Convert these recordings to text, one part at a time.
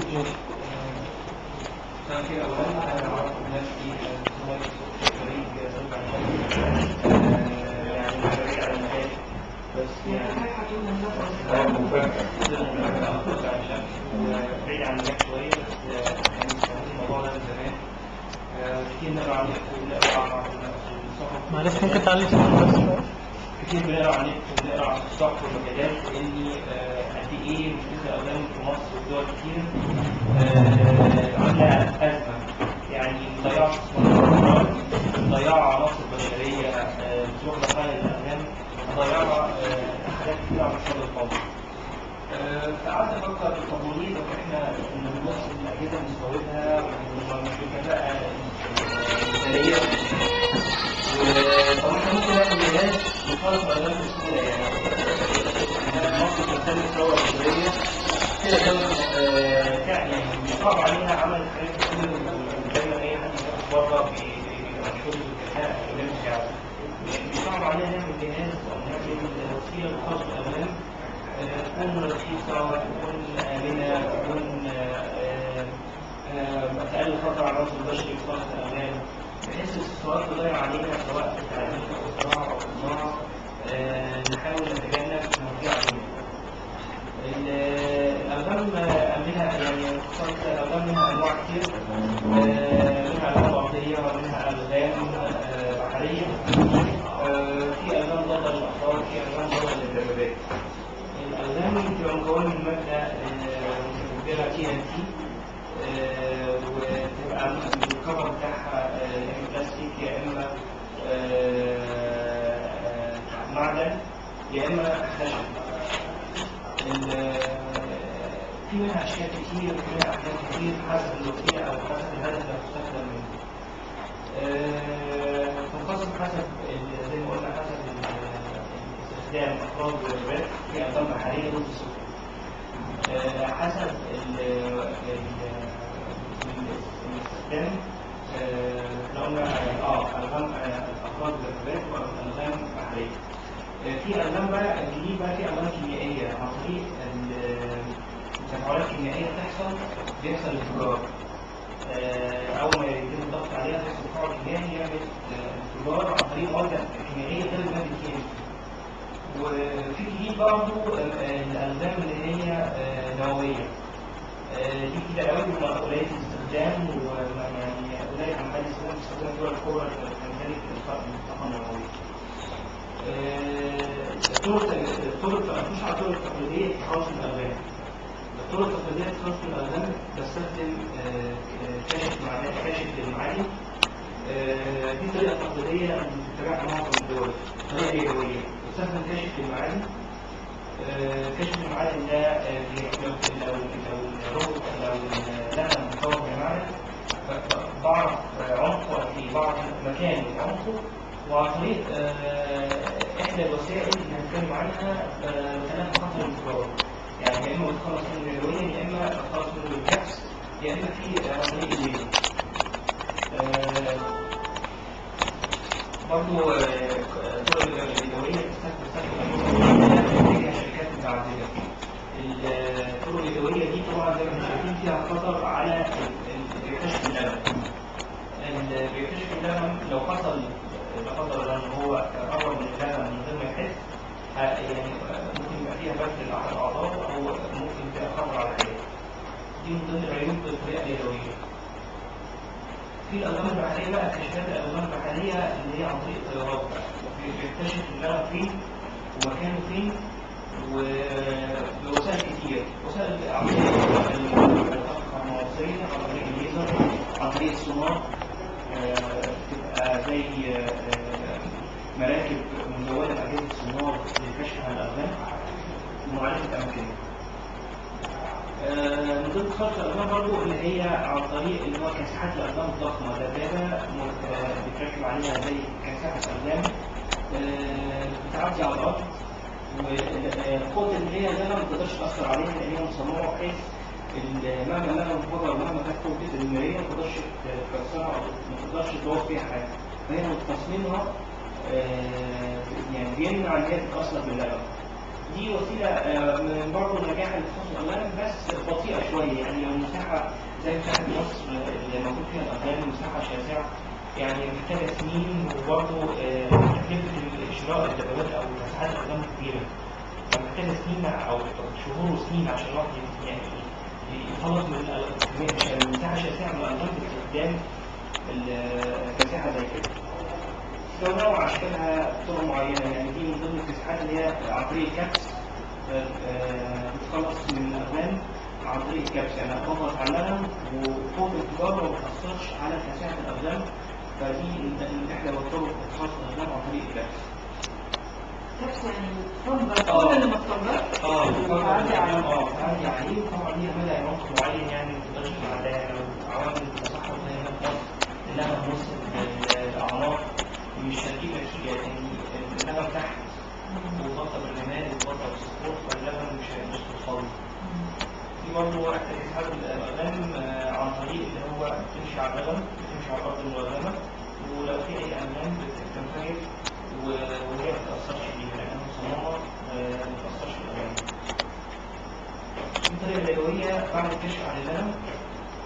في أولا أنا أعرف نفسي خريج يعني خريج على المجال بس يعني بعيد عن المجال شوية بس يعني الموضوع ده من زمان كتير نقرا عن نقرا الصحف. معلش ممكن تعلي صوتك بس؟ كتير بنقرا عن بنقرا عن الصحف والمجالات إن قد إيه مشكلة الأوزان في مصر ودول كتير عاملة أزمة، يعني ضياع استثمارات، ضياع عناصر بشرية بتروح لخانة الأمام، ضياع حاجات كتير على مستوى القومي. فقعدت أفكر طب ليه إحنا بنبص للأجهزة بنستوردها ومش بكفاءة مثالية، طب إحنا ممكن نعمل جهاز يخلص الأوزان بسهولة، يعني مصر بتسلم الثورة البشرية كده دولة يعني بيصعب عليها عمل حاجات كتير ودايما أي حد يسافر بره بيبقى مشهور بالكفاءة الأولاد بتاعه، بيصعب عليها نعمل جهاز أو نعمل وسيلة لخلص الأوزان تكون رخيصة وتكون آمنة وتكون أقل خطر على العنصر البشري في خلص الأوزان، بحيث الاستثمارات تضيع علينا سواء في التعليم أو الزراعة أو الصناعة، نحاول نتجنب مواضيع علينا. الأوزان منها يعني خصوصا الأوزان منها أنواع كتير، منها أوزان أرضية ومنها أوزان بحرية، في أوزان ضد الأطفال، في أوزان ضد الدبابات. الأوزان بتبقى مكونة من مادة مشبهة TNT وتبقى الكفر بتاعها يا إما بلاستيك يا إما معدن يا إما خشب. في منها أشياء كتير وفي منها أحجام كتير حسب الوسيلة أو حسب الهدف اللي هتستخدم منه. تنقسم حسب زي ما قلنا حسب استخدام أفراد والواجبات في أوزان بحرية ضد السفن. حسب الاستخدام احنا قلنا أوزان أفراد والواجبات وأوزان بحرية. في أوزان بقى الجديد بقى في أوزان كيميائية عن طريق تفاعلات كيميائية بيحصل انفجار. أول ما يتم الضغط عليها بيحصل تفاعل كيميائي يعمل انفجار عن طريق مادة كيميائية غير المادة الكيميائية. وفي جديد برضه الأوزان اللي هي نووية. دي كده أوزان قليلة الاستخدام ويعني قليل عن حد استخدام الدول الكبرى لذلك الطاقة النووية. الطرق مش على الطرق التقليدية في خلص الأوزان. الطرق التقليدية في خلص الأوزان بستخدم كاشف للمعادن. دي طريقة تقليدية بتتبعها معظم الدول، طريقة يدوية. بستخدم كاشف للمعادن. كاشف المعادن ده لو لقى مكون من المعدن بعرف عمقه في بعض مكان عمقه، وعن طريق إحدى الوسائل اللي هنتكلم عنها بخلاف خطر الانفجار. يعني يا إما بتخلص منه يدويا يا إما بتخلص منه بالكبس يا إما في عن طريق الليزر. برضه الطرق اليدوية بتستخدم شركات متعددة. الطرق اليدوية دي طبعا زي ما احنا شايفين فيها خطر على بيكتشف اللبن. بيكتشف اللبن لو حصل لا قدر الله ان هو قرب من اللبن من غير ما يحس، يعني ممكن يبقى فيها بث لاحد اعضائه او ممكن فيها خطر على حياته. دي من ضمن العيوب الطريقه اليدويه. في الأوزان البحرية بقى كشفات الأوزان البحرية اللي هي عن طريق الطيارات بقى، بيكتشف اللبن فين ومكانه فين وبوسائل كتير، وسائل عن طريق الطاقة المغناطيسية، عن طريق الليزر، عن طريق السونار، تبقى زي مراكب مزودة بأجهزة السونار للكشف عن الأوزان ومعرفة أماكنها. من ضمن خلق الأوزان برضه اللي هي عن طريق اللي هو كاسحات الأوزان الضخمة، دبابة بتركب عليها زي كاسحة أوزان بتعدي على الأرض، والقوة اللي هي ده ما تقدرش تأثر عليها لأن هي مصنوعة بحيث مهما لها انفجر ومهما كانت قوة المائية ما تقدرش تكسرها أو ما تقدرش تبوظ فيها حاجة. فهي من تصميمها يعني بيمنع إن هي تتأثر باللبن. دي وسيله من برضه النجاح لتخصص الالغام بس بطيئه شويه. يعني لو المساحه زي مساحه مصر اللي موجود فيها الالغام مساحه شاسعه يعني محتاجه سنين، وبرضه تكلفه شراء الدبابات او مساحات الالغام كبيره، فمحتاجه سنين او شهور وسنين عشان الواحد يعني يخلص من المساحه الشاسعه من الالغام باستخدام المساحه زي كده. لو نوع اشكالها بطرق معينه، يعني دي من ضمن المساحات اللي هي عن طريق الكبس، بتخلص من الالغام عن طريق الكبس، يعني اضغط على اللغم وفوق التجاره ما بتاثرش على كثافه الالغام، فدي من احدى الطرق لخلص الالغام عن طريق الكبس. كبس يعني كل المطلبات بتعدي عليه، وطبعا ليها مدى عمق معين يعني ما تقدرش تعديها. لو عوامل الصحه هنا في مصر اللغم وصل للاعناق مش هتجيب نتيجه، يعني اللغم تحت ومغطى بالرمال ومغطى بالصخور، فاللغم مش توصل. في برضه اسحاب الالغام عن طريق اللي هو بتمشي على اللغم، بتمشي على الارض الملغمه، ولو في اي الغام بتنفجر وهي ما بتاثرش بيها لانها مصممه ما بتاثرش بالالغام. الطريقه اليدويه بعد الكشف عن اللغم،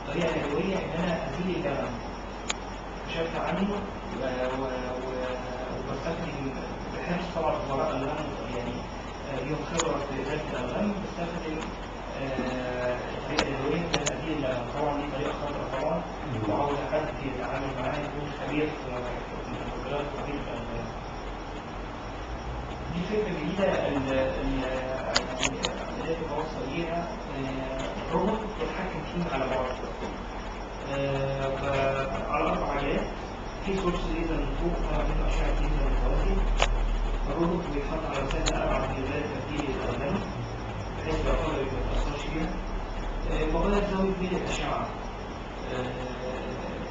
الطريقه اليدويه ان انا ازيل اللغم بشكل عام وبستخدم بحرص طبعا وراء اللغم، يعني ليهم خبره في ازاله الالغام، بستخدم الطريقه اليدويه في تزييل اللغم. طبعا دي طريقه خطره طبعا، وعاوز حد يتعامل معاها يكون خبير في المخدرات وخبير في الالغام. دي فكره جديده اللي بتوصل ليها روبوت يتحكم فيه على بعد على 4 عجلات، في سورس ليزر من فوق وفي اشعه ليزر متوازي. الروبوت بيتحط على مسافه ابعد من ذلك تبديل الالغام بحيث العقارب ما تتاثرش فيها. وبدأ زاوية بين الاشعه،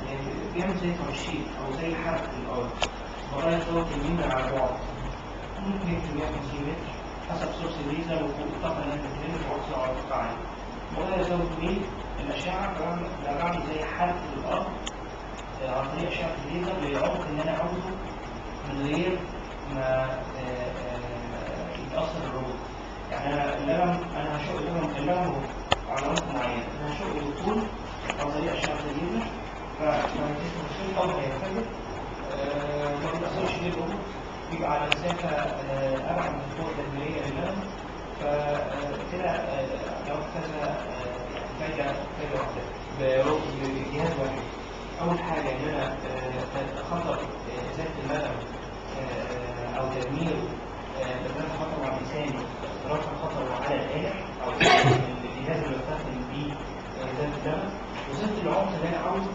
يعني بيعمل زي ترشيد او زي حرق الارض، وبدأ زاوية اليمين على بعد ممكن يكتب 150 متر حسب سورس الليزر والطاقه اللي انت بتنزل وعصر على القطع عالي. وبدأ زاوية بين الاشعه بعمل زي حرق الارض عن طريق اشعه الليزر للعمق اللي انا عاوزه من غير ما يتاثر الروبوت. يعني انا هشق اللغم على عمق معين، انا هشق بالطول عن طريق اشعه الليزر، فالجسم الشيء طبعا هينفجر ما بيتاثرش بيه الروبوت، بيبقى على مسافه ابعد من القوه التدميريه للغم. فكده لو كذا فايده واحده بجهاز واحد. أول حاجة إن أنا خطر إزالة اللغم أو تدمير رفع خطر على الإنسان، رفع خطر على الآلة أو الجهاز اللي بستخدم بيه إزالة اللغم، وصلت العمق اللي أنا عاوزه.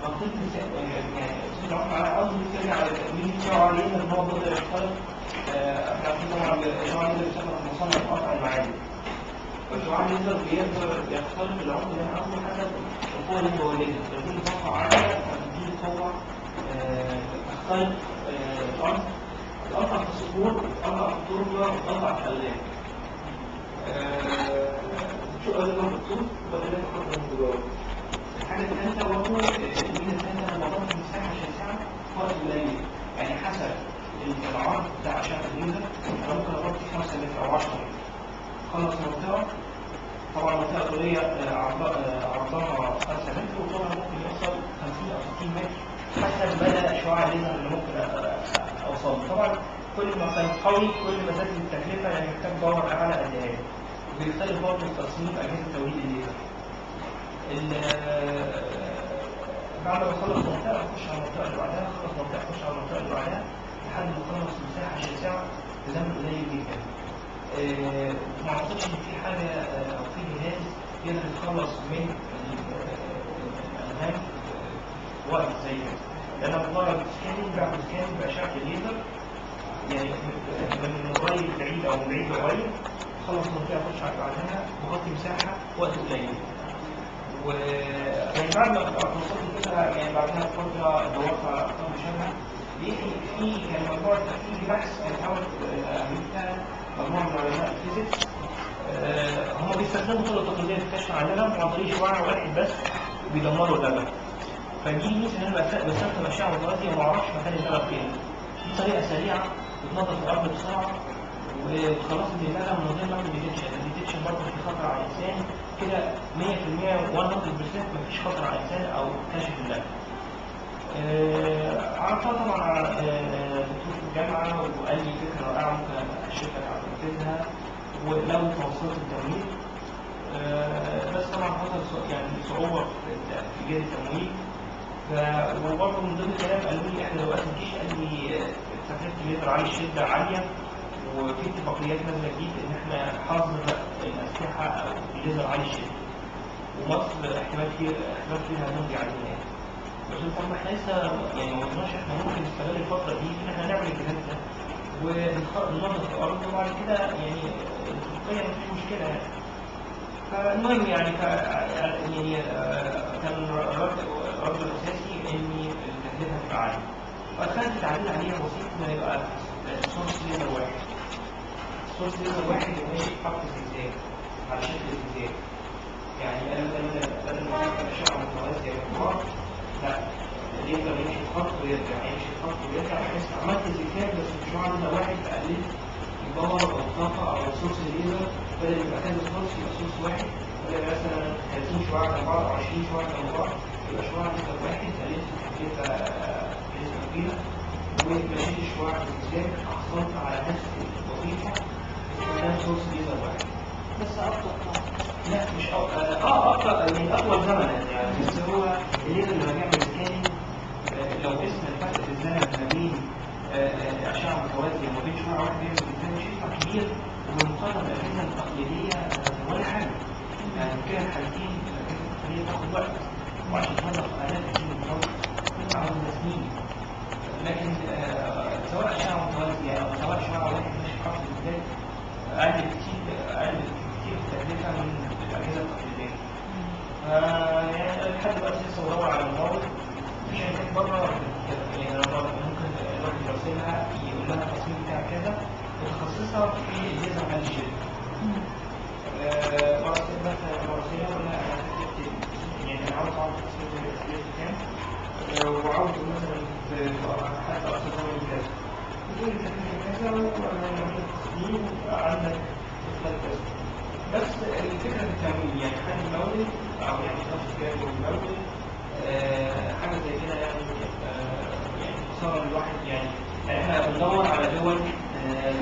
منطقة يعني وصلت العمق اللي أنا عاوزه ترجع على التأمين بتاعه عليه إن هو بيقدر يختلط. طبعا الشعاع اللي بيستخدم في مصنع قطع المعادن، فالشعاع الليزر بيقدر يختلط العمق اللي أنا عاوزه حسب القوة اللي بولدها. فدي طاقة عالية فدي قوة تختلط الأرض، تقطع في الصخور، تقطع في التربة، تقطع في الألغام. شو ألغام الطول وبدلات خطر من جواه. الحاجة الثالثة برضه الميزة الثالثة أنا بضغط المساحة شاسعة في وقت قليل، يعني حسب العرض بتاع أشعة الليزر أنا ممكن أغطي 5 متر أو 10 متر. خلص منطقة، طبعا منطقة طولية عرضها 5 متر، وطبعا ممكن يوصل 50 أو 60 متر حسب مدى شعاع الليزر اللي ممكن أوصله. طبعا كل ما كان قوي كل ما زادت التكلفة، يعني محتاج باور أعلى قد إيه. وبيختلف برضه تصميم أجهزة توليد الليزر. بعد ما أخلص منطقة أخش على المنطقة اللي بعدها، أخلص منطقة أخش على المنطقة اللي بعدها لحد ما أخلص مساحة شاسعة بزمن قليل جدا. ما أعتقدش إن في حاجة أو في جهاز يقدر يتخلص من الألغام في وقت زي كده. لأن مجرد سكاننج بعمل سكاننج بأشعة الليزر، يعني من قريب بعيد أو من بعيد لقريب، خلص منطقة أخش على بعدها بغطي مساحة وقت قليل. ويعني بعد ما وصلت كده يعني بعدها فترة دورت على أرقام مشابهة، لقيت في كان مجموعة في بحث كان حاول أمريكا مجموعة من علماء الفيزيكس هم بيستخدموا طرق تقليدية للكشف عن اللغم عن طريق شعاع واحد بس وبيدمروا اللغم. فدي ميزة إن أنا بستخدم أشعة متوازية وما أعرفش مكان اللغم فين. دي طريقة سريعة بتنظف الأرض بسرعة وخلاص بيبقى من غير ما الديتكشن برضه في خطر على الانسان كده 100% 100% مفيش خطر على الانسان او كشف اللبن. عرفتها طبعا على دكتور في الجامعه وقال لي فكره رائعه ممكن اشوفك على تنفيذها ولو توصلت التمويل. بس طبعا حصل يعني صعوبه في جهه التمويل. وبرضه من ضمن الكلام قالوا لي احنا دلوقتي الجيش قال لي تكلفه الليزر عليه الشده عاليه وفي اتفاقيات نازله جديد ان احنا حظر الاسلحه او الليزر عالي الشده ومصر احتمال فيها نمضي عليها يعني. بس طب ما احنا لسه يعني ما قلناش احنا ممكن نستغل الفتره دي ان احنا نعمل الجهاز ده وننظف الارض وبعد كده يعني الاتفاقيه مفيش مشكله يعني. فالمهم يعني كان الرد الاساسي ان التكلفه هتبقى عاليه. فكانت التعديل عليها بسيط انه يبقى سورس ليزر واحد. سورس ليزر واحد يبقى يتحط زجزاج على شكل زجزاج. يعني بدل ما يحط اشعه متوازيه بالنهار لا الليزر يمشي خط ويرجع يمشي خط ويرجع بحيث عملت زجزاج بس الشعاع ليزر واحد فقللت الباور او الطاقه او سورس الليزر بدل يبقى كذا سورس يبقى سورس واحد. بدل مثلا 30 شعاع جنب بعض او 20 شعاع جنب بعض يبقى شعاع ليزر واحد قللت التكلفه بنسبه كبيره ومشيت الشعاع في الزجاج حصلت على نفس الوظيفه وكان سورس ليزر واحد. بس أبطأ لا مش أبطأ من أطول زمنا يعني. بس هو الليزر اللي بيعمل سكاننج لو اسم الفرق في الزمن ما بين أشعة متوازية وما بين شعاع واحد بيعمل سكاننج شيء كبير ومقارنة بالأجهزة التقليدية ولا حاجة. يعني كده الحالتين الأجهزة التقليدية تاخد وقت وعشان تنظف آلات كتير من عاوزة سنين. لكن سواء أشعة متوازية أو سواء شعاع واحد ماشي خط الزجاج أقل كتير تكلفة من الأجهزة التقليدية. يعني لحد دلوقتي لسه بدور على الموارد في شركات بره يعني ممكن الواحد يرسلها يقول لها التصميم بتاع كذا متخصصة في الليزر عالي الشدة. مرسلها ولا يعني أنا عاوز أعرف التصميم كام وعاوز مثلا حتى أصدقائي كذا بتقول لي تكلفة كذا والتصميم عندك كذا. بس الفكرة في التمويل يعني حد المولد أو يعني شخص جاي المولد حاجة زي كده يعني صار الواحد يعني احنا بندور على دول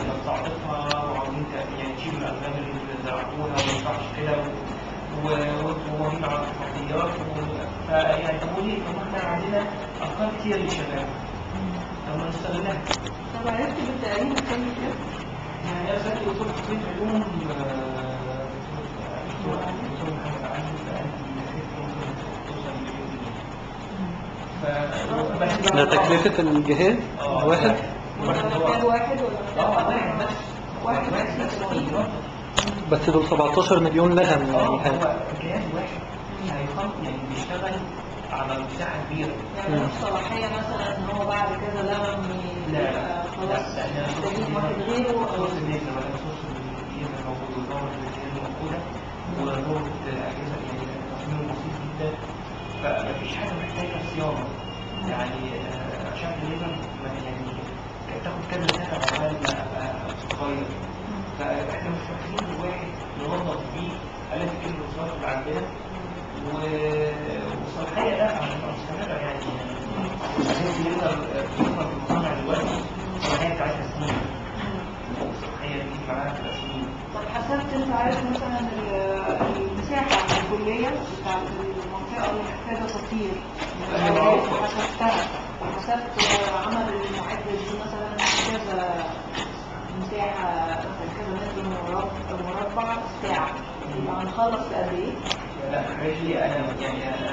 نستعرضها وعاوزين يعني تشيل الأسباب اللي زرعوها وما ينفعش كده ومواضيع على التحديات فيعني تمويل احنا عندنا أفكار كتير للشباب لما نستغلها. طب عرفت بالتقريب الثاني كده؟ يعني يا سيدي وصول تصميم علوم ده تكلفة الجهاز واحد؟ واحد بس دول 17 مليون لهم يعني هو الجهاز واحد هيخلط يعني بيشتغل على مساحة كبيرة. يعني مش صلاحية مثلا ان هو بعد كده لما خلاص محتاجين واحد غيره او صوص النجم ولا صوص الليزر موجود والدورة اللي موجودة ودورة أجهزة يعني تصميم بسيط جدا فمفيش حاجة محتاجة صيانة. يعني عشان الليزر يعني تاخد كذا سنة عمال ما تتغير. فاحنا مش محتاجين واحد ننظف بيه آلات الكيمياء اللي عندنا والصلاحية ده عشان تبقى مستمرة يعني الليزر يظهر في المصانع دلوقتي الصلاحية بتاعتها سنين. الصلاحية دي معاها 3 سنين. طب حسبت انت عارف مثلا المساحة الكلية بتاعت المنطقة اللي محتاجة تطهير حسبتها وحسبت عمل المعدة دي مثلا كذا مساحة مثلا كذا متر مربع ساعة يبقى هنخلص في قد ايه؟ لا الحاجات دي انا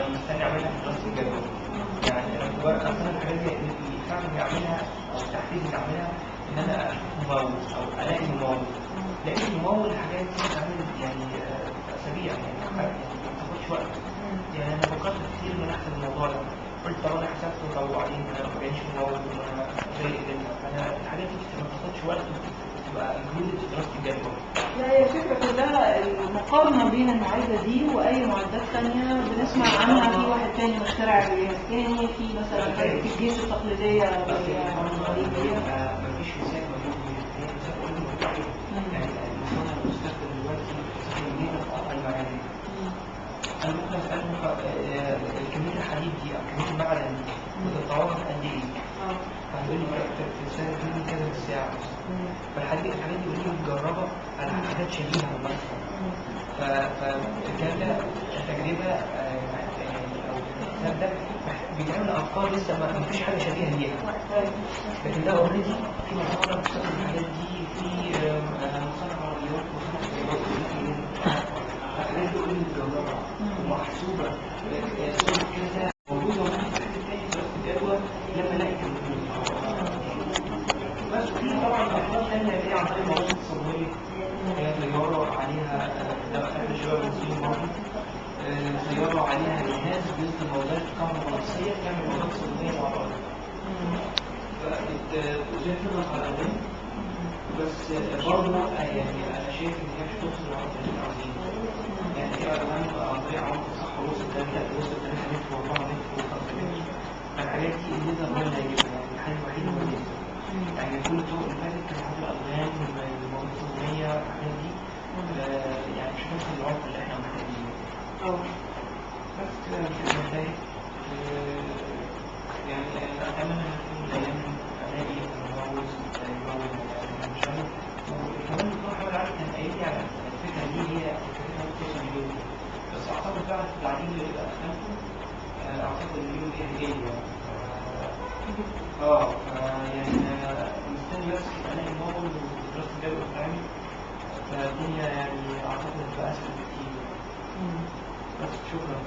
مستني اعملها في دراسة الجدوى. يعني انا اصلا الحاجات دي اللي فعلا بيعملها او التحديث اللي بيعملها ان انا اشوف ممول او الاقي ممول. لان الممول الحاجات دي بتعمل يعني اسابيع يعني ما بتاخدش وقت. يعني انا فكرت كتير من احسن الموضوع ده قلت طب انا حسبت وبعدين انا ما بقيتش ممول وانا زي كده فانا الحاجات دي ما بتاخدش وقت وتبقى انكلودد في دراسة الجدوى. لا هي الفكرة كلها المقارنة بين المعدة دي وأي معدات ثانية بنسمع عنها في واحد تاني مخترع جهاز تاني في مثلا في الجيش التقليدية مفيش مثال موجود في بتقعد قد ايه؟ هتقول لي في السنه دي كذا بالساعه مثلا. فالحاجات دي يقول لي مجربه على حاجات شبيهه مثلا. فكان ده تجربه او الكتاب ده بيتعمل افكار لسه ما فيش حاجه شبيهه ليها، لكن ده اوريدي في مصانع بتستخدم الحاجات دي، في مصانع عربيات ومصانع سيارات، الحاجات دي اوريدي مجربه ومحسوبه صوره كذا موجوده وممكن تاني دراسه الجدوى لما الاقي بس في طبعا افكار ثانيه اللي هي عن طريق مواد التصوريه، هي طياره عليها ده احنا شباب المسلمين برضه سيارة عليها جهاز بينزل موجات كهرومغناطيسية تعمل موجات صوتية مع بعض. فزي كده خلقين بس برضه يعني أنا شايف إن هي مش توصل للعمق اللي احنا عاوزينه. يعني هي كمان عن طريق عمق صح وصل ده لا وصل 3 متر و4 متر و5 متر. فالحاجات دي الليزر هو اللي هيجيبها، يعني الحل الوحيد هو الليزر. يعني كل الطرق اللي فاتت كانت حاجة الألغام المواد الصوتية الحاجات دي يعني مش توصل للعمق اللي احنا محتاجينه. بس كده مبدئي يعني أتمنى أن تكون الأيام ألاقي متجوز مشاهد. وكمان الدكتور حاول علي كان قايل لي على الفكرة دي هي فكرة توصل مليون، بس أعتقد بعد التعديل اللي أخذته أعتقد المليون دي هدية يعني مستني بس ألاقي الموضوع ودراسة الجدوى بتتعمل، فالدنيا يعني أعتقد تبقى أسهل بكتير. بس شكرا.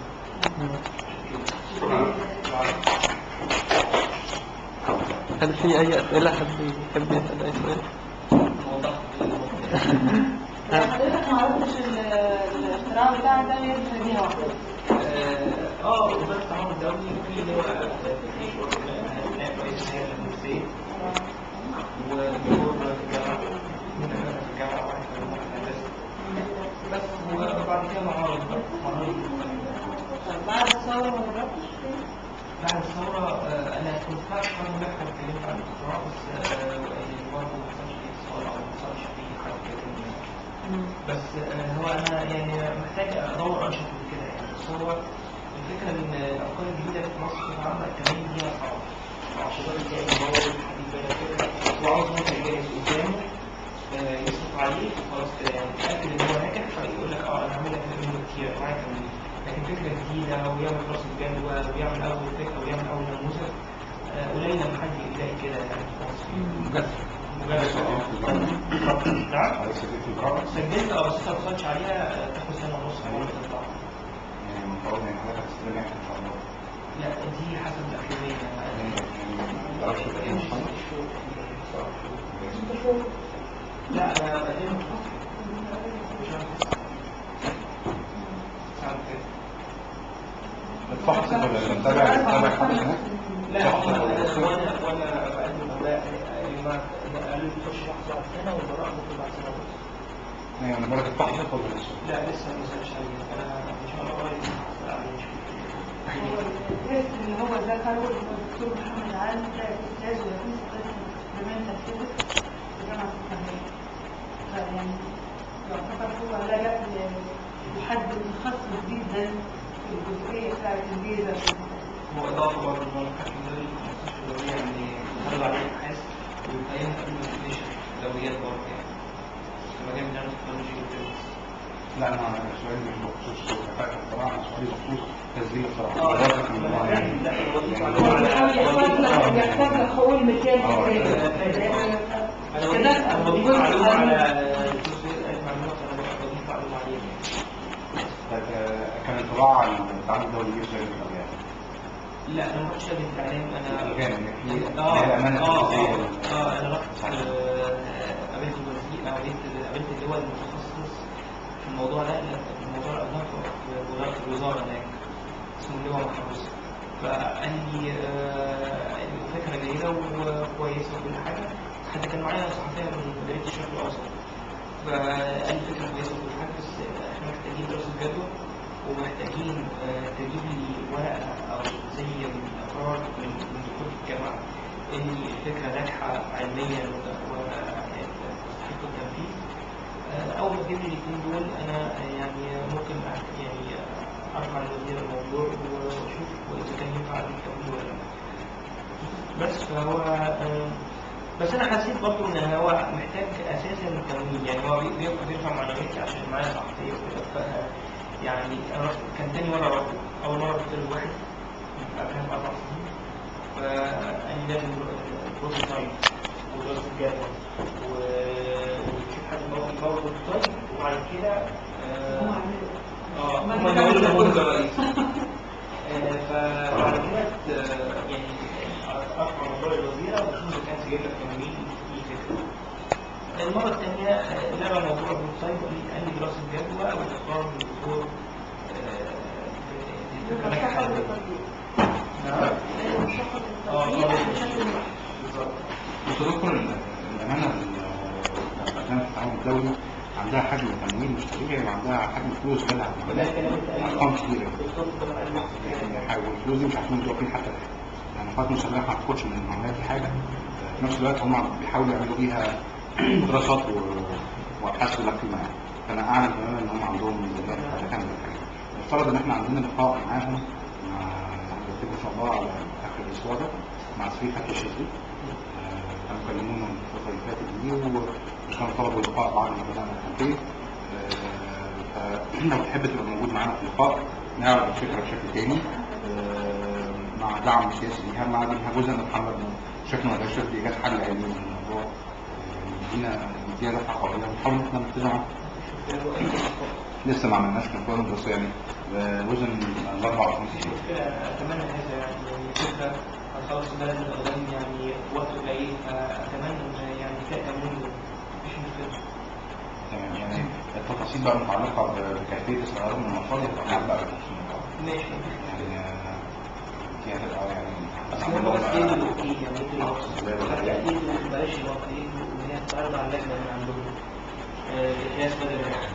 هل في أي أسئلة حد يحب يسأل أي سؤال؟ حضرتك ما عرفتش الاختراع بتاعك ده يدفع بيها واحدة؟ وزارة التعاون الدولي في اللي هو تكليف رئيسية للمجتمع ودكتور في الجامعة واحد في المهندسة بس وبعد كده معارض بعد الثورة ما جربتش فيه؟ بعد الثورة أنا كنت فاكر أنا امبارح اتكلمت عن الاختراع بس برضه ما حصلش فيه اتصال أو ما حصلش فيه حاجة كده. بس هو أنا يعني محتاج أدور أنشط من كده يعني. بس هو الفكرة إن الأفكار الجديدة في مصر في عامة التمرين دي صعبة. الشباب اللي جاي يدور الحديد بقى كده وعاوز منتج جاهز قدامه يصرف عليه وخلاص كده يعني يتأكد إن هو ناجح فيقول لك أنا هعمل لك منه كتير معايا تمرين. لكن فكرة جديدة ويعمل دراسة جدوى ويعمل أول فكرة ويعمل أول نموذج قليل لما حد يلاقي كده يعني في مصر. نعم؟ سجلت بس ما وصلتش عليها تاخد سنة ونص ولا تطلع. يعني متعود ان حضرتك تستلم ان شاء الله. لا دي حسب الأكاديمية لا أنا بقدم الفحص ولا نتابع حدث هناك؟ لا وانا بقدم اوراق ما قالوا لي تخش لحظه سنه والوراء ممكن بعد سنه ونص. يعني برضه الفحص ولا لسه؟ لا لسه ما وصلتش عليه انا ان شاء الله قريب هحصل عليه. هو التست اللي هو ذكره الدكتور محمد علي ده استاذ ورئيس قسم experimental physics في جامعه القاهره. فيعني يعتبر هو لجأ لحد متخصص جدا في الجزئيه بتاعت الليزر. هو اضافه برضه ان هو الحكم ده المستشفى الدوليه اللي بيتعرض عليه ابحاث وبيقيمها قبل ما تنتشر دوليات برضه يعني في مجال من التكنولوجيا والفيزيكس. لا انا سؤالي مش بخصوص كفاءة الصراحه، انا سؤالي بخصوص تسجيل الصراحه. بيحتاج لحقوق المكان انا بضيف معلومه على معلومات انا بضيف معلومه عليها. كان انطباع عن التعامل الدولي مش زي الطبيعي. لا انا ما كنتش شايف الاعلام انا الامانه انا رحت قابلت الوزير قابلت الدول المتخصص في الموضوع ده في موضوع الأبناء في الوزارة هناك اسمه اللواء محروس. فقال لي فكرة جيدة وكويسة وكل حاجة. حتى كان معايا صحفية من مديرية الشرق الأوسط فقال لي فكرة كويسة وكل حاجة بس احنا محتاجين دراسة جدوى ومحتاجين تجيب لي ورقة أو زي أقرار من دكتور الجامعة إن الفكرة ناجحة علميا وتستحق التنفيذ. أول ما تجيب لي الاثنين دول أنا يعني ممكن يعني أرفع لوزير الموضوع وأشوف إذا كان ينفع التمويل ولا لا. بس فهو بس انا حسيت برضه ان هو محتاج اساسا تمويل، يعني هو بيرفع معنوياتي عشان معايا صحفيه وكده. يعني انا كان تاني مره اروح، اول مره رحت له واحد قبلها ب4 سنين، فقال لي لازم البروتوتايب ودراسه الجدوى وتشوف حد يبوظ البروتوتايب، وبعد كده هم يعملوا نموذج رئيسي. فبعد كده يعني ارفع موضوع الوزيره واشوف اذا كان سجل لك تمويل في فكره. المره الثانيه لغى موضوع البروتوتايب وقال لي دراسه جدوى واختار من الدكتور بس دكتور الامانه الأجنة التعاون الدولي عندها حجم تمويل مش طبيعي وعندها حجم فلوس بلع ارقام كبيره. والفلوس دي مش عارفين يدوا فين حتى الان. يعني القوات المسلحه ما بتاخدش من المعاملات دي حاجه، في نفس الوقت هم بيحاولوا يعملوا بيها دراسات وابحاث ولا قيمه. فانا اعلم تماما ان هم عندهم ميزانيات متكامله الحاجه. المفترض ان احنا عندنا لقاء معاهم مع ان شاء الله على اخر الاسبوع ده مع سفير فتحي الشاذلي. كانوا كلمونا الفتره اللي فاتت دي وكانوا طلبوا لقاء بعد ما بدانا الكامبين. لو تحب تبقى موجود معانا في اللقاء نعرض الفكره بشكل تاني مع دعم سياسي ليها، مع انها جزء من الحمله بشكل مباشر في ايجاد حل علمي للموضوع. ندينا دفعه قويه ونحاول ان احنا نتبع. لسه ما عملناش كنترول بس يعني جزء من ال4 أو 5 سنين. اتمنى هذا يعني فكره هنخلص البلد من الاولاني يعني وقت قليل، فاتمنى ان يعني تامن مفيش مشكله. تمام. يعني التفاصيل بقى متعلقه بكيفيه استخدام المشروع دي هتبقى بقى ماشي. يعني دي هتبقى يعني هو بس ايه الاوكي يعني ممكن اكيد بلاش الاوكي ان هي تتعرض على اللجنه من عندهم بقياس بدل الواحد،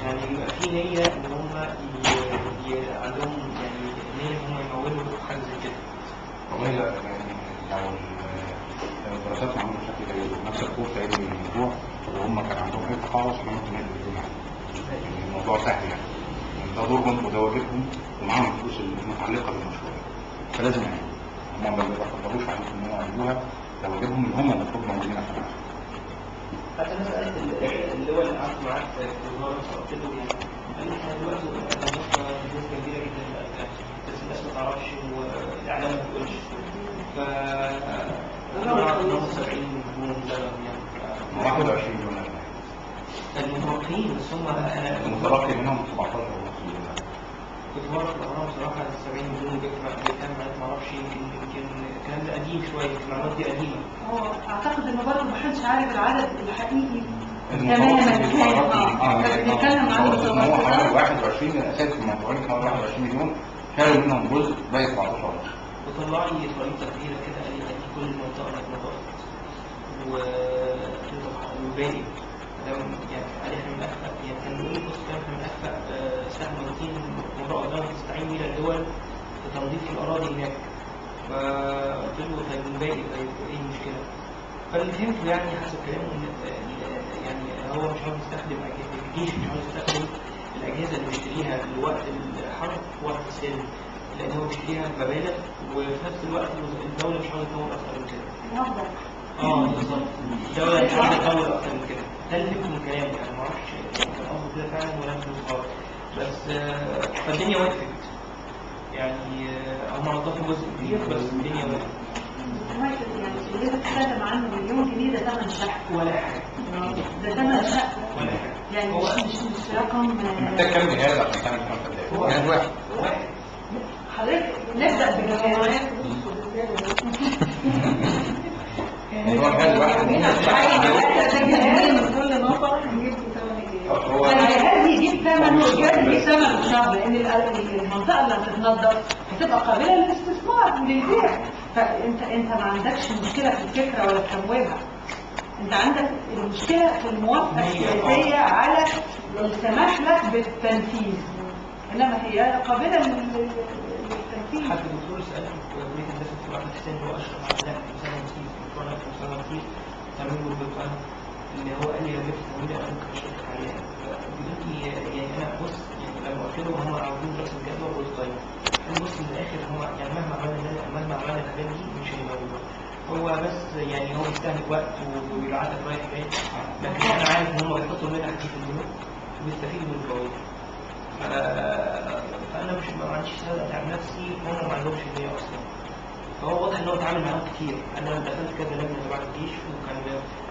يعني يبقى في نيه ان هم عندهم يعني نيه ان هم يمولوا حاجه زي كده. والله يعني لو الدراسات معموله بشكل جيد ونفس الكورس هيجي من الموضوع وهم كان عندهم اي تخلص احنا ممكن نعمل الدنيا. يعني الموضوع سهل يعني ده دورهم وده واجبهم ومعاهم الفلوس المتعلقه بالمشروع، فلازم يعني هم ما بيتقبلوش عليهم ان هم يعملوها، ده واجبهم ان هم المفروض موجودين عشان حتى انا سالت اللواء اللي قعدت معاه في الوزاره قلت له يعني قال لي احنا دلوقتي بنوصل بنسبه كبيره جدا للأرقام بس الناس ما تعرفش والاعلام ما بتقولش. ف انا اعرف ان هم 70 مليون دولار يعني 21 مليون المتوقعين، بس هم انا المتلقي منهم 17 مليون. كنت مرة في الأهرام بصراحة 70 مليون بكام ما اعرفش، يمكن الكلام ده قديم شوية، المعلومات دي قديمة. هو اعتقد انه برضه ما حدش عارف العدد الحقيقي تماما كان بنتكلم عن المتوسط 21 الاساس الموضوعين حوالي 21 مليون كانوا منهم جزء باقي 17. وطلع لي خريطة كبيرة كده قال لي كل منطقة نقطة والباقي يعني قال احنا من أخفى يعني كان بيقول بص كان احنا من أخفى سهم روتين مرة قدام تستعين بيها الدول لتنظيف الأراضي هناك. فقلت له طيب الباقي طيب ايه المشكلة؟ فاللي فهمته يعني حسب كلامه يعني هو مش عاوز يستخدم الجيش مش عاوز يستخدم الأجهزة اللي بيشتريها لوقت الحرب ووقت السلم، لأن هو بيشتريها بمبالغ وفي نفس الوقت الدولة مش عاوزة تمول أكتر من كده. بالظبط. الدولة مش عاوزة تمول أكتر من كده. ده اللي فهمته من كلامي يعني ما اعرفش كان قصده كده فعلا ولا فلوس غلط. بس فالدنيا وقفت يعني هم نظفوا جزء كبير بس الدنيا وقفت. يعني اللي بتتكلم عنه مليون جنيه ده ثمن شقة ولا حاجة. ده ثمن شقة ولا حاجة. يعني مش رقم محتاج كام جهاز عشان تعمل كام فدان؟ جهاز واحد. حضرتك نبدأ بجهاز موضوع جهاز واحد كل نفر هنجيب الجهاز يجيب ثمن والجهاز يجيب ثمن الشهر لان المنطقه اللي هتتنضف هتبقى قابله للاستثمار وللبيع. فانت ما عندكش مشكله في الفكره ولا في تمويلها، انت عندك المشكله في الموافقه السياسيه على السماح لك بالتنفيذ، انما هي قابله للتنفيذ. حد الدكتور سألني في كلية هندسة في واحد حسين هو أشرف على لا مثلا مسيح دكتور نفسه مثلا مسيح تعملوا بالقلم اللي هو قال لي لو جبت تمويل انا ممكن اشترك عليها. فدلوقتي يعني انا بص يعني لما قلت لهم هم عاوزين دراسه جدوى وقلت طيب انا بص من الاخر هم يعني مهما عملنا الحاجات دي مش هيموتوا، هو بس يعني هو بيستهلك وقت وبيبعتك رايح جاي، لكن انا عارف ان هم بيحطوا منها كتير في البنوك وبيستفيدوا من الفوائد. فانا مش ما عنديش سبب اتعب نفسي وهم ما عندهمش نيه اصلا. فهو واضح ان هو اتعامل معاهم كتير. انا دخلت كذا لجنه تبع الجيش وكان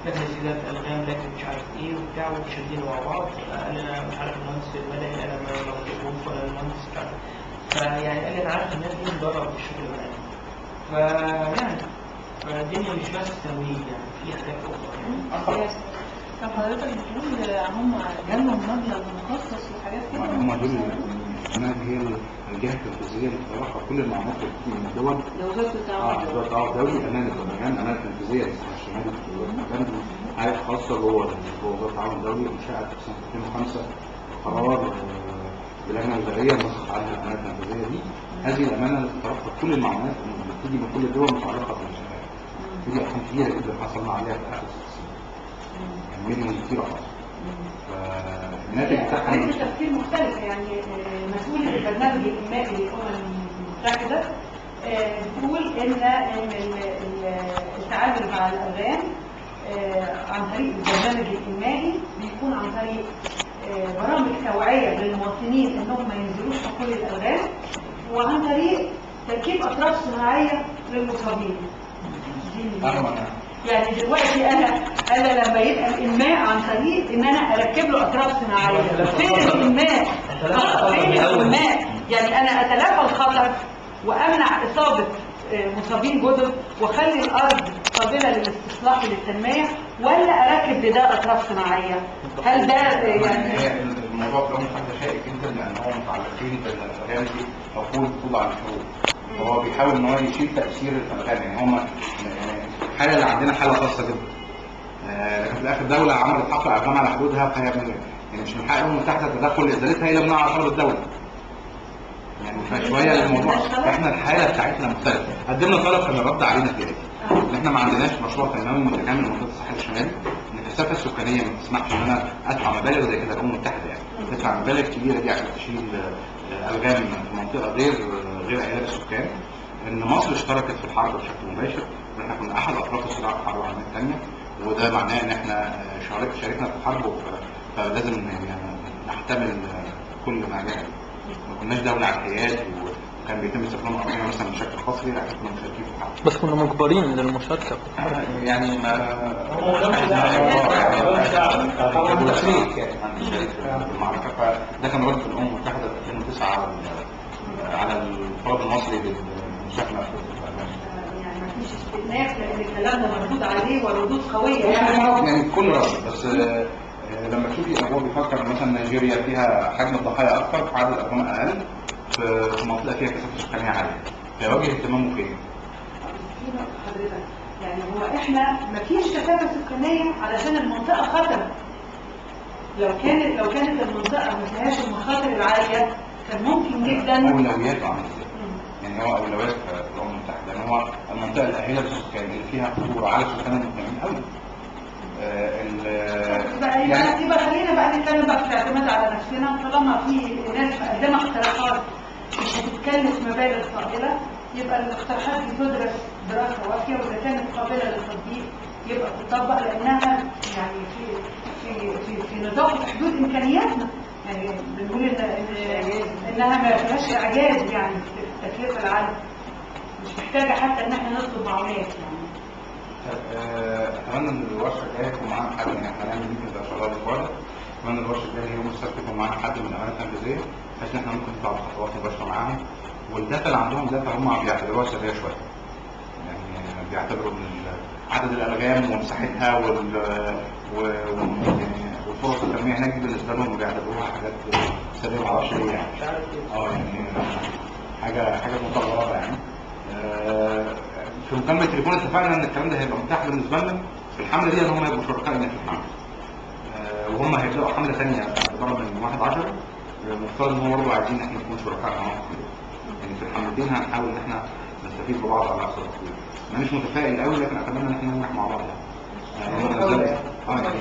لجنه سيادات الغام لجنه مش عارف ايه وبتاع وشادين مع بعض. قال لي انا مش عارف المهندس المدني انا ما بطيقهمش ولا المهندس مش عارف. فيعني قال لي انا عارف الناس دي مدرب في الشغل معايا. فيعني فالدنيا مش بس تمويل، يعني في حاجات اخرى يعني. طب حضرتك بتقول هم جالهم مبلغ مخصص لحاجات كده؟ هم دول هي الجهه التنفيذيه اللي بتتلقى كل المعلومات من الدول. وزاره التعاون الدولي امانه التنفيذيه للساحل الشمالي في حاجه خاصه جوه وزاره التعاون الدولي انشات في سنه 2005 قرار بلجنه وزاريه نصت عليها الامانه التنفيذيه دي. هذه الامانه اللي بتتلقى كل المعلومات اللي بتيجي من كل الدول متعلقه بالانشاءات. دي ارقام كبيره جدا حصلنا عليها في اخر 6 سنين، يعني مليون كتير خالص. فالناتج بتاعها عايز تفكير مختلف. يعني مسؤول البرنامج الانمائي للامم المتحده بتقول ان التعامل مع الالغام عن طريق البرنامج الانمائي بيكون عن طريق برامج توعيه للمواطنين انهم ما ينزلوش حقول الالغام، وعن طريق تركيب اطراف صناعيه للمصابين. يعني دلوقتي انا لما يبقى الانماء عن طريق ان انا اركب له اطراف صناعيه، فين الانماء؟ فين الانماء؟ يعني انا اتلافى الخطر وامنع اصابه مصابين جدد واخلي الارض قابله للاستصلاح وللتنميه، ولا اركب لده اطراف صناعيه؟ هل ده يعني الموضوع في حد شائك جدا لان هو متعلقين بالالغام دي حقول توضع الحقوق، وهو بيحاول ان هو يشيل تاثير الالغام. يعني هم الحاله اللي عندنا حاله خاصه جدا، لكن في الاخر دوله عملت حق الالغام على حدودها، فهي يعني مش من حق الامم المتحده تدخل ازالتها الا بناء على طلب الدوله. يعني فشويه الموضوع احنا الحاله بتاعتنا مختلفه. قدمنا طلب كان الرد علينا فيه ان احنا ما عندناش مشروع تنموي متكامل لمنطقه الساحل الشمالي، ان الكثافه السكانيه ما تسمحش ان انا ادفع مبالغ زي كده. الامم المتحده يعني تدفع مبالغ كبيره دي عشان تشيل الغام في منطقه غير اعلام السكان. ان مصر اشتركت في الحرب بشكل مباشر، واحنا كنا احد اطراف الصراع في الحرب العالميه الثانيه، وده معناه ان احنا شاركنا في الحرب، فلازم يعني نحتمل كل ما جاء. ما كناش دوله على الحياد وكان بيتم استخدام ارضنا مثلا بشكل قصري، لكن كنا مشاركين في الحرب. بس كنا مجبرين للمشاركه يعني ما المعركه. فده كان رد الامم المتحده في 2009 على الفرض المصري للمشاركه في يعني ما فيش استئناف لان كلامنا مردود عليه وردود قويه يعني كل رد. بس لما تشوفي هو بيفكر مثلا نيجيريا فيها حجم الضحايا اكثر، في عدد الارقام اقل، في منطقه فيها كثافه سكانيه عاليه، فيواجه اهتمامه فين؟ حضرتك يعني هو احنا ما فيش كثافه سكانيه علشان المنطقه خطر. لو كانت المنطقه ما فيهاش المخاطر العاليه كان ممكن جدا. اولوياته عامله ازاي؟ يعني هو اولويات الامم المتحده ان هو المنطقه الاهله بالسكان اللي فيها خطوره على السكان المهمين قوي. يبقى خلينا بقى نتكلم بقى في الاعتماد على نفسنا. طالما في ناس مقدمه اقتراحات مش هتتكلف مبالغ طائله، يبقى الاقتراحات دي تدرس دراسه وافيه، واذا كانت قابله للتطبيق يبقى تطبق، لانها يعني في نطاق حدود امكانياتنا. يعني بنقول انها ما فيهاش اعجاز يعني في التكلفه العاليه، مش محتاجه حتى ان احنا نطلب معونات يعني. اتمنى ان الورشه الجايه يكون معانا حد، يعني احنا هنعمل ميتنج ده شغال بره. اتمنى الورشه الجايه يوم السبت يكون معانا حد من الامانه التنفيذيه، بحيث ان احنا ممكن نطلع بخطوات مباشره معاهم. والداتا اللي عندهم داتا هم بيعتبروها سريه شويه، يعني بيعتبروا ان عدد الالغام ومساحتها والفرص التنميه هناك بالنسبه لهم بيعتبروها حاجات سريه، ما اعرفش ليه يعني. يعني حاجه متغربه يعني. في مكالمه التليفون اتفقنا ان الكلام ده هيبقى متاح بالنسبه لنا في الحمله دي، ان هم يبقوا شركائنا في الحمله. وهم هيبداوا حمله ثانيه اعتبارا من 1/10. المفترض ان هم برضه عايزين ان احنا نكون شركاء معاهم. يعني في الحملتين هنحاول ان احنا نستفيد ببعض على اقصى تقدير. انا مش متفائل قوي، لكن اتمنى ان احنا ننجح مع بعض. يعني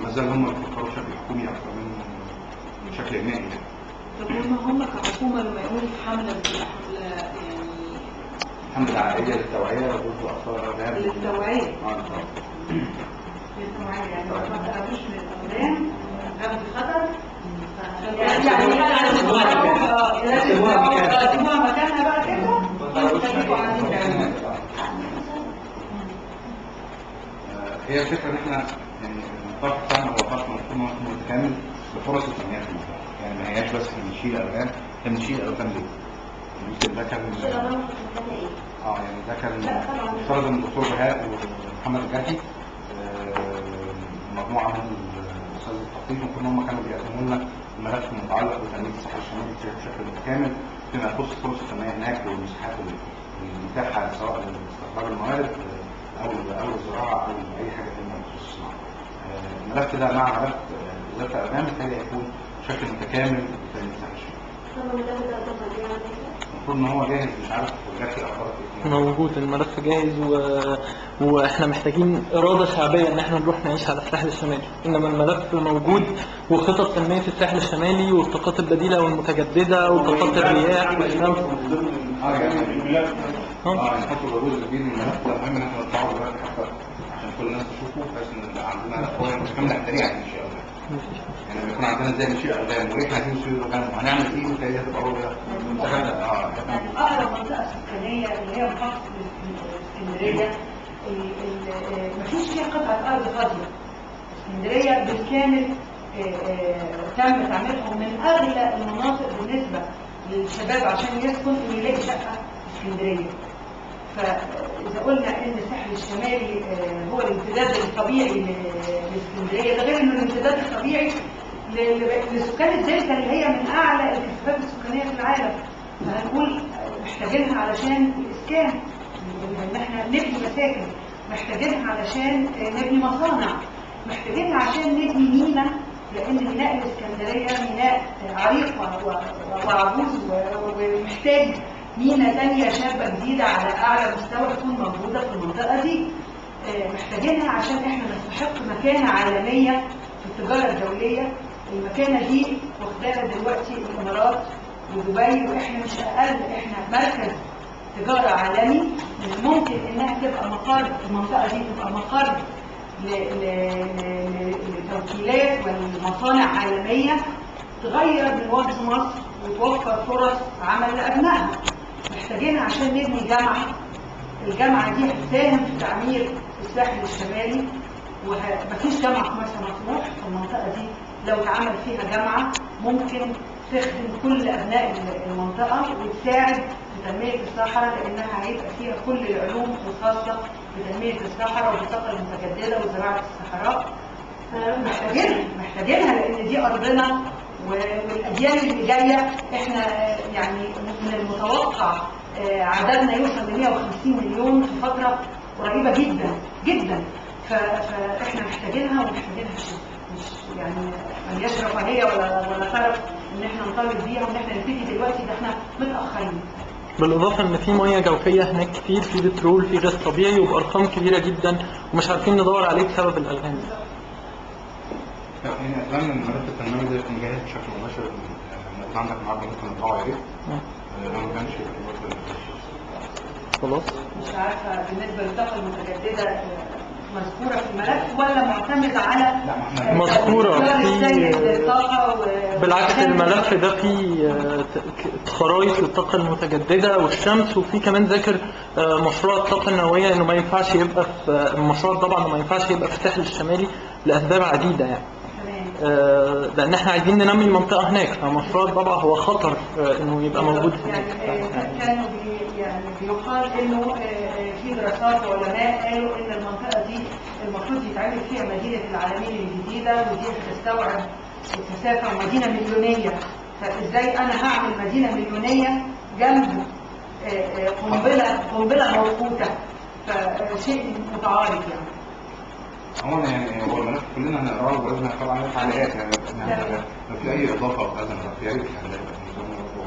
ما زال هم بيفكروا بشكل حكومي اكثر من بشكل جماعي. طب هم كحكومه لما يقولوا حمله يعني حمله دعائيه للتوعيه ضد اطفال الارهاب للتوعيه يعني ما تقربوش من الأولاد غاب الخطر يعني لازم يسيبوها مكانها بقى كده ويخليكوا قاعدين تعملوا. هي الفكره ان احنا يعني النطاق بتاعنا هو نطاق مفهوم متكامل بفرص التنميه في المنطقه، يعني ما هياش بس بنشيل ارغام، احنا بنشيل ارغام ليه؟ يمكن ده كان يعني ده كان مفترض ان الدكتور بهاء ومحمد الجاهي مجموعه من الاستاذ التخطيط ممكن هم كانوا بيقدموا لنا الملف المتعلق بتنميه الساحل الشمالي بشكل متكامل فيما يخص فرص التنميه هناك والمساحات المتاحه سواء لاستقرار الموارد او الزراعه او اي حاجه ثانيه بخصوص الصناعه. الملف ده مع ملف وزاره الارغام بالتالي هيكون بشكل متكامل لتنميه الساحل الشمالي. المفروض ان هو جاهز، مش عارف جاهز اخبارك ايه؟ موجود الملف جاهز واحنا محتاجين اراده شعبيه ان احنا نروح نعيش على الساحل الشمالي، انما الملف موجود وخطط تنميه الساحل الشمالي والطاقات البديله والمتجدده وطاقات الرياح والشمس. يعني نحطوا الجزء الكبير من الملف ده مهم ان احنا نطلعه دلوقتي حتى عشان كل الناس تشوفه، بحيث ان عندنا قويه متكامله على ان شاء الله. يعني لما يكون عندنا ازاي نشيل ارغام وليه عايزين نشيل ارغام وهنعمل ايه وكده هتبقى رؤيه منتهيه. يعني اقرب منطقه سكانيه اللي هي محافظه اسكندريه مفيش فيها قطعه ارض فاضيه. اسكندريه بالكامل تم تعميرهم من اغلى المناطق بالنسبه للشباب عشان يسكن ويلاقي شقه في اسكندريه. فاذا قلنا ان الساحل الشمالي هو الامتداد الطبيعي لاسكندريه، ده غير انه الامتداد الطبيعي لسكان الدلتا اللي هي من اعلى الكثافات السكانيه في العالم، فهنقول محتاجينها علشان الاسكان، ان احنا نبني مساكن، محتاجينها علشان نبني مصانع، محتاجينها عشان نبني مينا، لان ميناء الاسكندريه ميناء عريق وعجوز ومحتاج مينا ثانيه شابه جديده على اعلى مستوى تكون موجوده في المنطقه دي. محتاجينها عشان احنا نستحق مكانه عالميه في التجاره الدوليه. المكانه دي واخداها دلوقتي الامارات ودبي، واحنا مش اقل، احنا مركز تجاره عالمي. من ممكن انها تبقى مقر، المنطقه دي تبقى مقر للتوكيلات والمصانع عالميه تغير من وجه مصر وتوفر فرص عمل لابنائها. محتاجينها عشان نبني جامعه، الجامعه دي هتساهم في تعمير الساحل الشمالي، ومفيش جامعه في مرسى مطروح في المنطقه دي لو اتعمل فيها جامعه ممكن تخدم كل ابناء المنطقه وتساعد في تنميه الصحراء، لانها هيبقى فيها كل العلوم الخاصه بتنميه الصحراء والطاقه المتجدده وزراعه الصحراء. محتاجينها لان دي ارضنا، والاجيال اللي جايه احنا يعني من المتوقع عددنا يوصل ل 150 مليون في فتره قريبه جدا جدا. فاحنا محتاجينها ومحتاجينها مش يعني ملياش رفاهيه ولا طرف ان احنا نطالب بيها وان احنا نبتدي دلوقتي، ده احنا متاخرين. بالاضافه ان في ميه جوفيه هناك كتير، في بترول، في غاز طبيعي وبارقام كبيره جدا ومش عارفين ندور عليه بسبب الالغام. يعني اتمنى ان ملف التنميه ده يكون جاهز بشكل مباشر. موجود عندك النهارده ممكن نطبعه يا ريت. لو ما كانش خلاص. مش عارفه بالنسبه للطاقه المتجدده مذكوره في الملف ولا معتمده على مذكوره في بالعكس الملف ده فيه خرائط للطاقه المتجدده والشمس، وفي كمان ذاكر مشروع الطاقه النوويه انه ما ينفعش يبقى في المشروع، طبعا ما ينفعش يبقى في الساحل الشمالي لاسباب عديده يعني. لان احنا عايزين ننمي المنطقه هناك، فمشروع الضبع هو خطر انه يبقى موجود هناك. يعني كانوا بيقال انه في دراسات علماء قالوا ان المنطقه دي المفروض يتعمل فيها مدينه العالمين الجديده، ودي هتستوعب الكثافه مدينه مليونيه. فازاي انا هعمل مدينه مليونيه جنب قنبله موقوته؟ فشيء متعارض يعني. هو الملف كلنا هنقراه ولازم طبعا تعليقات، يعني لو في اي اضافه او كذا يا ريت